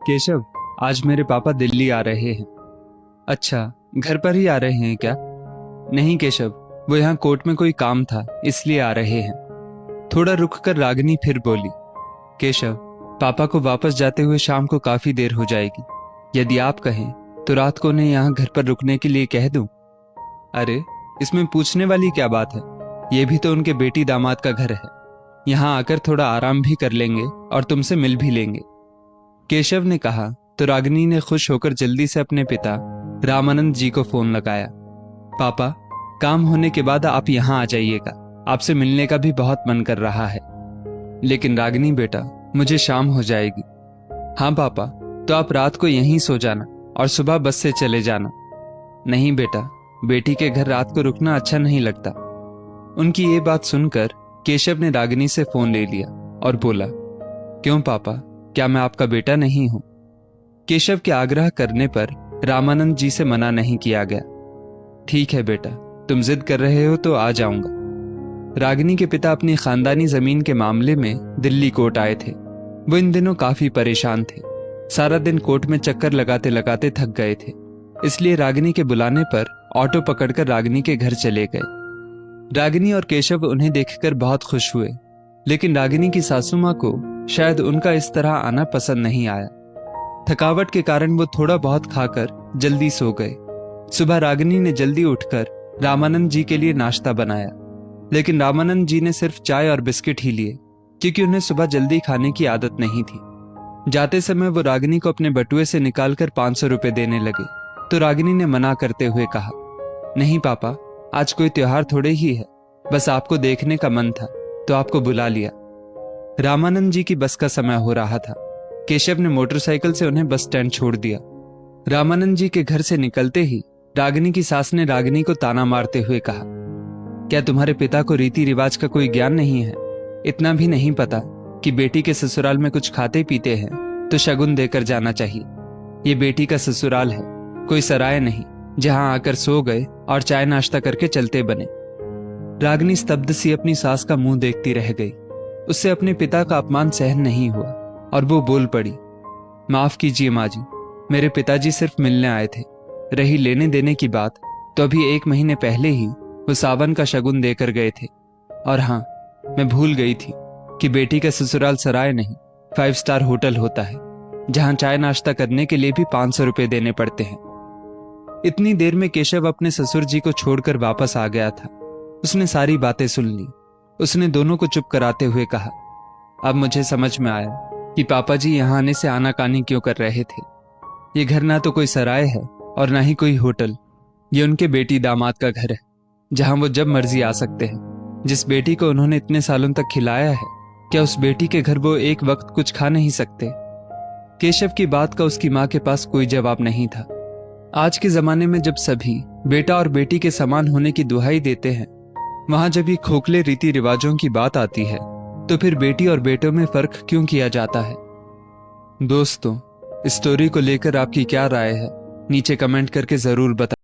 केशव, आज मेरे पापा दिल्ली आ रहे हैं। अच्छा, घर पर ही आ रहे हैं क्या? नहीं केशव, वो यहाँ कोर्ट में कोई काम था इसलिए आ रहे हैं। थोड़ा रुक कर रागिनी फिर बोली, केशव, पापा को वापस जाते हुए शाम को काफी देर हो जाएगी। यदि आप कहें तो रात को उन्हें यहाँ घर पर रुकने के लिए कह दूं। अरे, इसमें पूछने वाली क्या बात है? ये भी तो उनके बेटी दामाद का घर है। यहाँ आकर थोड़ा आराम भी कर लेंगे और तुमसे मिल भी लेंगे। केशव ने कहा तो रागिनी ने खुश होकर जल्दी से अपने पिता रामानंद जी को फोन लगाया। पापा, काम होने के बाद आप यहाँ आ जाइएगा, आपसे मिलने का भी बहुत मन कर रहा है। लेकिन रागिनी बेटा, मुझे शाम हो जाएगी। हाँ पापा, तो आप रात को यहीं सो जाना और सुबह बस से चले जाना। नहीं बेटा, बेटी के घर रात को रुकना अच्छा नहीं लगता। उनकी ये बात सुनकर केशव ने रागिनी से फोन ले लिया और बोला, क्यों पापा, क्या मैं आपका बेटा नहीं हूं? केशव के आग्रह करने पर रामानंद जी से मना नहीं किया गया। ठीक है बेटा, तुम जिद कर रहे हो तो आ जाऊंगा। रागिनी के पिता अपनी खानदानी जमीन के मामले में दिल्ली कोर्ट आए थे। वो इन दिनों काफी परेशान थे। सारा दिन कोर्ट में चक्कर लगाते लगाते थक गए थे, इसलिए रागिनी के बुलाने पर ऑटो पकड़कर रागिनी के घर चले गए। रागिनी और केशव उन्हें देखकर बहुत खुश हुए, लेकिन रागिनी की सासू माँ को शायद उनका इस तरह आना पसंद नहीं आया। थकावट के कारण वो थोड़ा बहुत खाकर जल्दी सो गए। सुबह रागिनी ने जल्दी उठकर रामानंद जी के लिए नाश्ता बनाया, लेकिन रामानंद जी ने सिर्फ चाय और बिस्किट ही लिए, क्योंकि उन्हें सुबह जल्दी खाने की आदत नहीं थी। जाते समय वो रागिनी को अपने बटुए से निकालकर 500 रुपए देने लगे, तो रागिनी ने मना करते हुए कहा, नहीं पापा, आज कोई त्योहार थोड़े ही है, बस आपको देखने का मन था तो आपको बुला लिया। रामानंद जी की बस का समय हो रहा था। केशव ने मोटरसाइकिल से उन्हें बस स्टैंड छोड़ दिया। रामानंद जी के घर से निकलते ही रागिनी की सास ने रागिनी को ताना मारते हुए कहा, क्या तुम्हारे पिता को रीति रिवाज का कोई ज्ञान नहीं है? इतना भी नहीं पता कि बेटी के ससुराल में कुछ खाते पीते हैं तो शगुन देकर जाना चाहिए। ये बेटी का ससुराल है, कोई सराय नहीं जहां आकर सो गए और चाय नाश्ता करके चलते बने। रागिनी स्तब्ध सी अपनी सास का मुंह देखती रह गई। उससे अपने पिता का अपमान सहन नहीं हुआ और वो बोल पड़ी, माफ कीजिए माँ जी, मेरे पिताजी सिर्फ मिलने आए थे। रही लेने देने की बात, तो अभी 1 महीने पहले ही वो सावन का शगुन देकर गए थे। और हाँ, मैं भूल गई थी कि बेटी का ससुराल सराय नहीं, 5 स्टार होटल होता है, जहां चाय नाश्ता करने के लिए भी 500 रुपए देने पड़ते हैं। इतनी देर में केशव अपने ससुर जी को छोड़कर वापस आ गया था। उसने सारी बातें सुन ली। उसने दोनों को चुप कराते हुए कहा, अब मुझे समझ में आया कि पापा जी यहाँ आने से आनाकानी क्यों कर रहे थे। ये घर ना तो कोई सराय है और ना ही कोई होटल। ये उनके बेटी दामाद का घर है, जहां वो जब मर्जी आ सकते हैं। जिस बेटी को उन्होंने इतने सालों तक खिलाया है, क्या उस बेटी के घर वो एक वक्त कुछ खा नहीं सकते? केशव की बात का उसकी माँ के पास कोई जवाब नहीं था। आज के जमाने में जब सभी बेटा और बेटी के समान होने की दुहाई देते हैं, वहां जब ये खोखले रीति रिवाजों की बात आती है, तो फिर बेटी और बेटों में फर्क क्यों किया जाता है? दोस्तों, इस स्टोरी को लेकर आपकी क्या राय है? नीचे कमेंट करके जरूर बताएं।